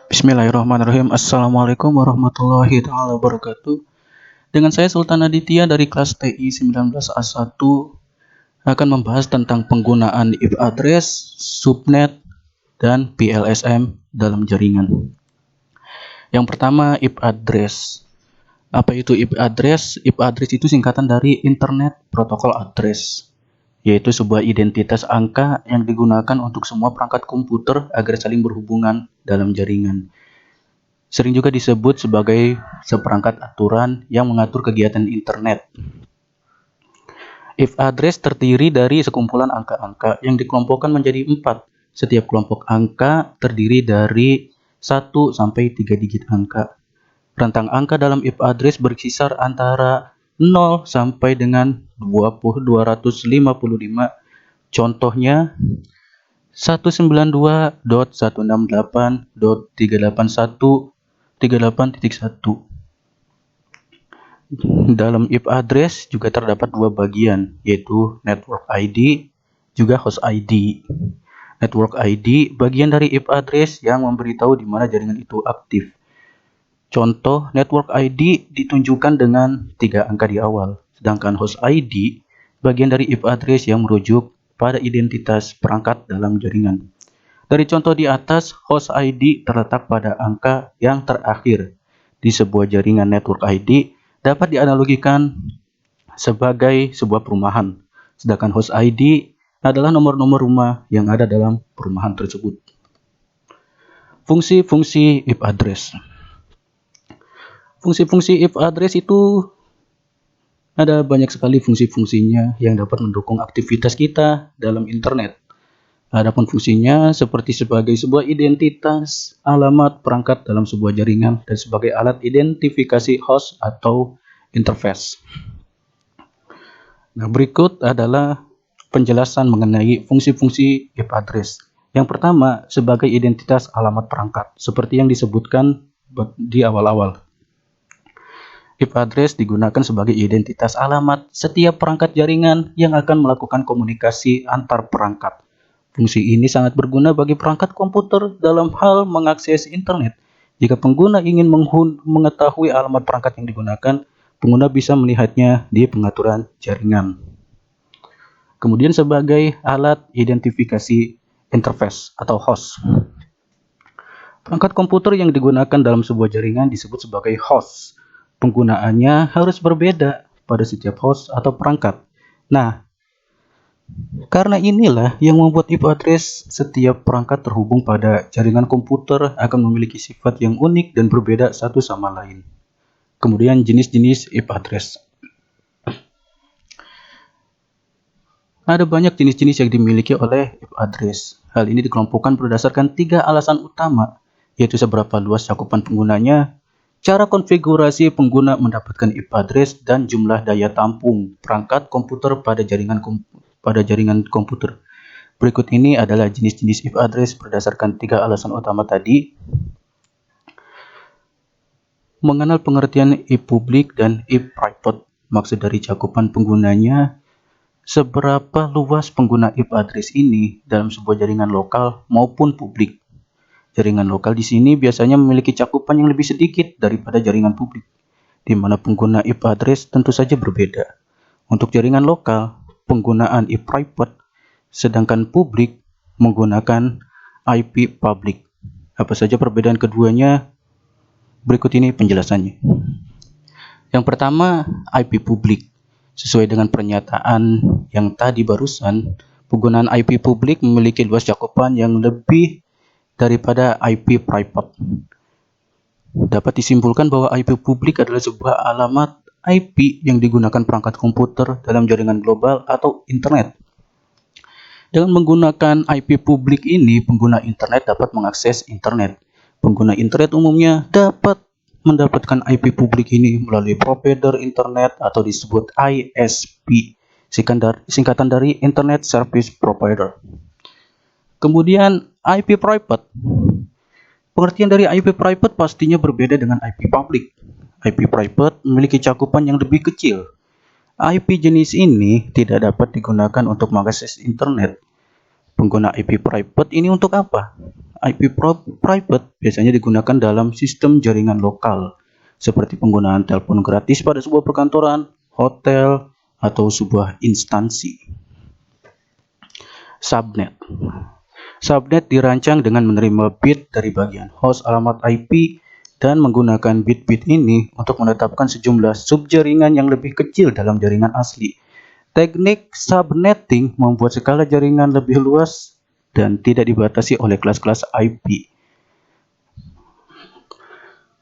Bismillahirrahmanirrahim. Assalamualaikum warahmatullahi wabarakatuh. Dengan saya Sultan Aditya dari kelas TI 19A1 akan membahas tentang penggunaan IP address, subnet, dan PLSM dalam jaringan. Yang pertama, IP address. Apa itu IP address? IP address itu singkatan dari Internet Protocol Address, yaitu sebuah identitas angka yang digunakan untuk semua perangkat komputer agar saling berhubungan dalam jaringan. Sering juga disebut sebagai seperangkat aturan yang mengatur kegiatan internet. IP address terdiri dari sekumpulan angka-angka yang dikelompokkan menjadi 4. Setiap kelompok angka terdiri dari 1 sampai 3 digit angka. Rentang angka dalam IP address berkisar antara 0 sampai dengan 255. Contohnya 192.168.381.38.1. Dalam IP address juga terdapat dua bagian, yaitu Network ID juga Host ID. Network ID bagian dari IP address yang memberitahu di mana jaringan itu aktif. Contoh Network ID ditunjukkan dengan 3 angka di awal, sedangkan Host ID bagian dari IP address yang merujuk pada identitas perangkat dalam jaringan. Dari contoh di atas, Host ID terletak pada angka yang terakhir di sebuah jaringan. Network ID dapat dianalogikan sebagai sebuah perumahan, sedangkan Host ID adalah nomor-nomor rumah yang ada dalam perumahan tersebut. Fungsi-fungsi IP address. Fungsi-fungsi IP address itu ada banyak sekali fungsi-fungsinya yang dapat mendukung aktivitas kita dalam internet. Adapun fungsinya seperti sebagai sebuah identitas alamat perangkat dalam sebuah jaringan dan sebagai alat identifikasi host atau interface. Nah, berikut adalah penjelasan mengenai fungsi-fungsi IP address. Yang pertama, sebagai identitas alamat perangkat, seperti yang disebutkan di awal-awal. IP address digunakan sebagai identitas alamat setiap perangkat jaringan yang akan melakukan komunikasi antar perangkat. Fungsi ini sangat berguna bagi perangkat komputer dalam hal mengakses internet. Jika pengguna ingin mengetahui alamat perangkat yang digunakan, pengguna bisa melihatnya di pengaturan jaringan. Kemudian sebagai alat identifikasi interface atau host. Perangkat komputer yang digunakan dalam sebuah jaringan disebut sebagai host. Penggunaannya harus berbeda pada setiap host atau perangkat. Nah, karena inilah yang membuat IP address setiap perangkat terhubung pada jaringan komputer akan memiliki sifat yang unik dan berbeda satu sama lain. Kemudian jenis-jenis IP address. Ada banyak jenis-jenis yang dimiliki oleh IP address. Hal ini dikelompokkan berdasarkan 3 alasan utama, yaitu seberapa luas cakupan penggunanya, cara konfigurasi pengguna mendapatkan IP address, dan jumlah daya tampung perangkat komputer pada jaringan komputer. Berikut ini adalah jenis-jenis IP address berdasarkan 3 alasan utama tadi. Mengenal pengertian IP publik dan IP private. Maksud dari cakupan penggunanya, seberapa luas pengguna IP address ini dalam sebuah jaringan lokal maupun publik. Jaringan lokal di sini biasanya memiliki cakupan yang lebih sedikit daripada jaringan publik, di mana pengguna IP address tentu saja berbeda. Untuk jaringan lokal, penggunaan IP private, sedangkan publik menggunakan IP public. Apa saja perbedaan keduanya? Berikut ini penjelasannya. Yang pertama, IP publik. Sesuai dengan pernyataan yang tadi barusan, penggunaan IP publik memiliki luas cakupan yang lebih daripada IP private. Dapat disimpulkan bahwa IP publik adalah sebuah alamat IP yang digunakan perangkat komputer dalam jaringan global atau internet. Dengan menggunakan IP publik ini, pengguna internet dapat mengakses internet. Pengguna internet umumnya dapat mendapatkan IP publik ini melalui provider internet atau disebut ISP, singkatan dari Internet Service Provider. Kemudian IP private. Pengertian dari IP private pastinya berbeda dengan IP public. IP private memiliki cakupan yang lebih kecil. IP jenis ini tidak dapat digunakan untuk mengakses internet. Pengguna IP private ini untuk apa? private biasanya digunakan dalam sistem jaringan lokal, seperti penggunaan telepon gratis pada sebuah perkantoran, hotel, atau sebuah instansi. Subnet. Subnet dirancang dengan menerima bit dari bagian host alamat IP dan menggunakan bit-bit ini untuk menetapkan sejumlah subjaringan yang lebih kecil dalam jaringan asli. Teknik subnetting membuat skala jaringan lebih luas dan tidak dibatasi oleh kelas-kelas IP.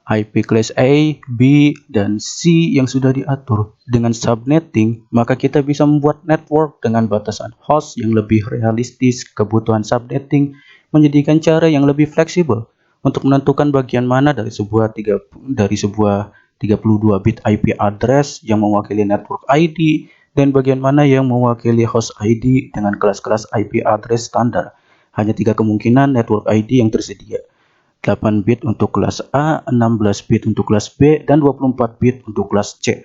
IP kelas A, B, dan C yang sudah diatur. Dengan subnetting, maka kita bisa membuat network dengan batasan host yang lebih realistis. Kebutuhan subnetting menjadikan cara yang lebih fleksibel untuk menentukan bagian mana dari sebuah 32 bit IP address yang mewakili network ID dan bagian mana yang mewakili host ID dengan kelas-kelas IP address standar. Hanya 3 kemungkinan network ID yang tersedia. 8 bit untuk kelas A, 16 bit untuk kelas B, dan 24 bit untuk kelas C.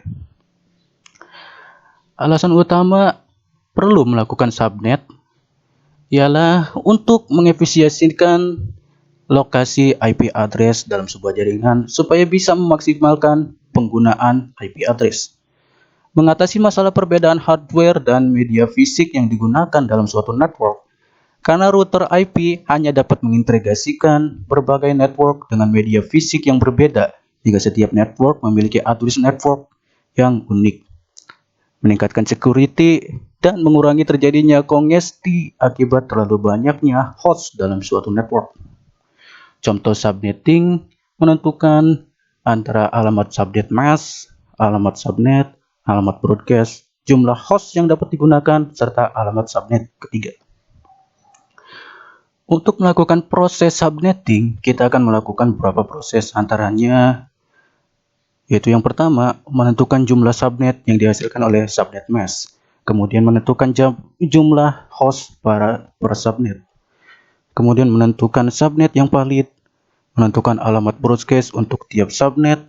Alasan utama perlu melakukan subnet ialah untuk mengefisiensikan lokasi IP address dalam sebuah jaringan supaya bisa memaksimalkan penggunaan IP address. Mengatasi masalah perbedaan hardware dan media fisik yang digunakan dalam suatu network. Karena router IP hanya dapat mengintegrasikan berbagai network dengan media fisik yang berbeda jika setiap network memiliki address network yang unik. Meningkatkan security dan mengurangi terjadinya kongesti akibat terlalu banyaknya host dalam suatu network. Contoh subnetting menentukan antara alamat subnet mask, alamat subnet, alamat broadcast, jumlah host yang dapat digunakan, serta alamat subnet ketiga. Untuk melakukan proses subnetting, kita akan melakukan beberapa proses, antaranya yaitu yang pertama, menentukan jumlah subnet yang dihasilkan oleh subnet mask. Kemudian menentukan jumlah host per subnet. Kemudian menentukan subnet yang valid, menentukan alamat broadcast untuk tiap subnet,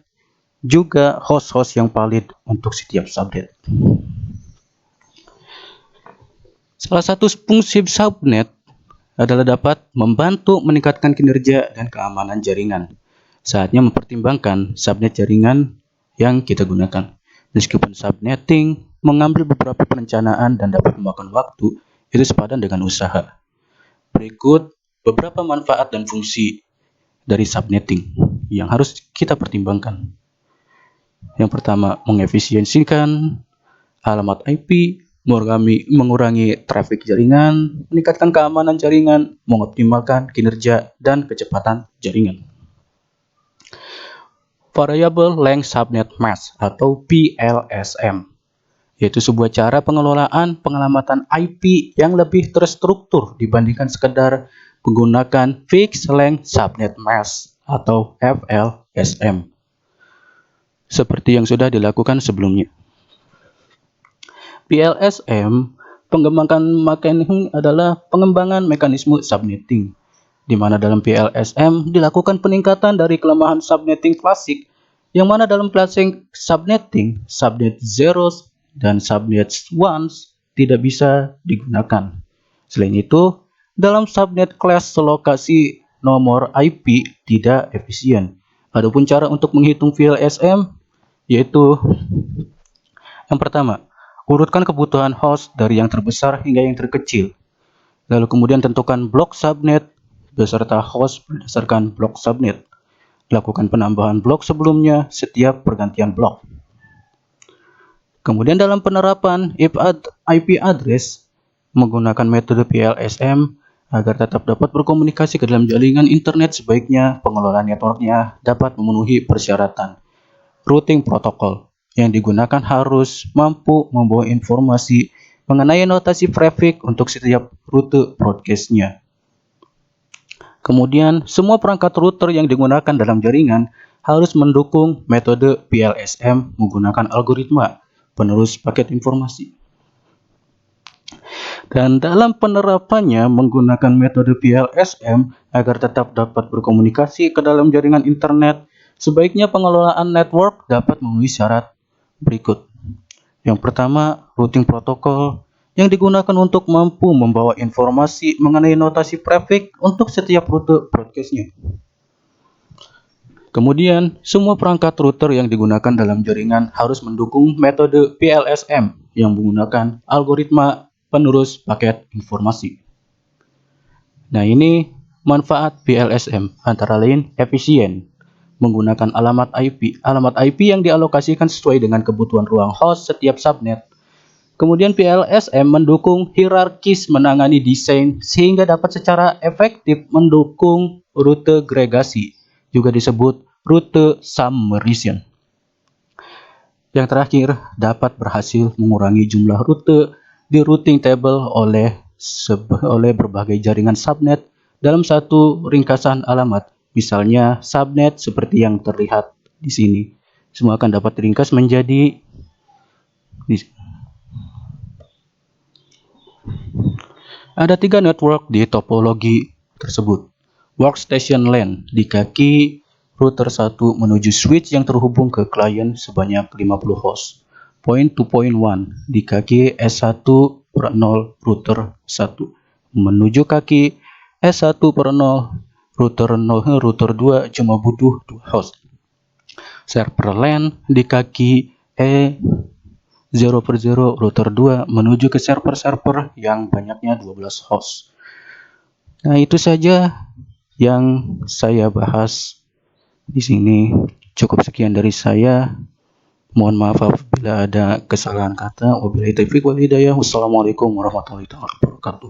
juga host-host yang valid untuk setiap subnet. Salah satu fungsi subnet adalah dapat membantu meningkatkan kinerja dan keamanan jaringan. Saatnya mempertimbangkan subnet jaringan yang kita gunakan. Meskipun subnetting mengambil beberapa perencanaan dan dapat memakan waktu, itu sepadan dengan usaha. Berikut beberapa manfaat dan fungsi dari subnetting yang harus kita pertimbangkan. Yang pertama, mengefisiensikan alamat IP, mengurangi trafik jaringan, meningkatkan keamanan jaringan, mengoptimalkan kinerja dan kecepatan jaringan. Variable Length Subnet Mask atau VLSM, yaitu sebuah cara pengelolaan pengelamatan IP yang lebih terstruktur dibandingkan sekedar menggunakan Fixed Length Subnet Mask atau FLSM, seperti yang sudah dilakukan sebelumnya. VLSM pengembangan mekanisme subnetting, di mana dalam VLSM dilakukan peningkatan dari kelemahan subnetting klasik, yang mana dalam klasik subnetting, subnet zeros dan subnet ones tidak bisa digunakan. Selain itu, dalam subnet class lokasi nomor IP tidak efisien. Adapun cara untuk menghitung VLSM yaitu yang pertama, urutkan kebutuhan host dari yang terbesar hingga yang terkecil. Lalu kemudian tentukan blok subnet beserta host berdasarkan blok subnet. Lakukan penambahan blok sebelumnya setiap pergantian blok. Kemudian dalam penerapan IP address menggunakan metode VLSM agar tetap dapat berkomunikasi ke dalam jaringan internet, sebaiknya pengelola networknya dapat memenuhi persyaratan. Routing protokol yang digunakan harus mampu membawa informasi mengenai notasi traffic untuk setiap rute broadcast-nya. Kemudian, semua perangkat router yang digunakan dalam jaringan harus mendukung metode VLSM menggunakan algoritma penerus paket informasi. Dan dalam penerapannya menggunakan metode VLSM agar tetap dapat berkomunikasi ke dalam jaringan internet, sebaiknya pengelolaan network dapat memenuhi syarat berikut. Yang pertama, routing protokol yang digunakan untuk mampu membawa informasi mengenai notasi prefix untuk setiap rute broadcast-nya. Kemudian, semua perangkat router yang digunakan dalam jaringan harus mendukung metode PLSM yang menggunakan algoritma penerus paket informasi. Nah, ini manfaat PLSM antara lain efisien, menggunakan alamat IP yang dialokasikan sesuai dengan kebutuhan ruang host setiap subnet. Kemudian PLSM mendukung hierarkis menangani desain sehingga dapat secara efektif mendukung rute gregasi, juga disebut rute summarization. Yang terakhir, dapat berhasil mengurangi jumlah rute di routing table oleh berbagai jaringan subnet dalam satu ringkasan alamat. Misalnya subnet seperti yang terlihat di sini. Semua akan dapat diringkas menjadi ada 3 network di topologi tersebut. Workstation LAN di kaki router 1 menuju switch yang terhubung ke klien sebanyak 50 host. Point to point 1 di kaki S1/0 router 1 menuju kaki S1/0 router 2 cuma butuh 2 host. Server LAN di kaki E0/0 router 2 menuju ke server-server yang banyaknya 12 host. Nah, itu saja yang saya bahas di sini. Cukup sekian dari saya. Mohon maaf apabila ada kesalahan kata. Wabillahi taufiq wal hidayah. Wassalamualaikum warahmatullahi wabarakatuh.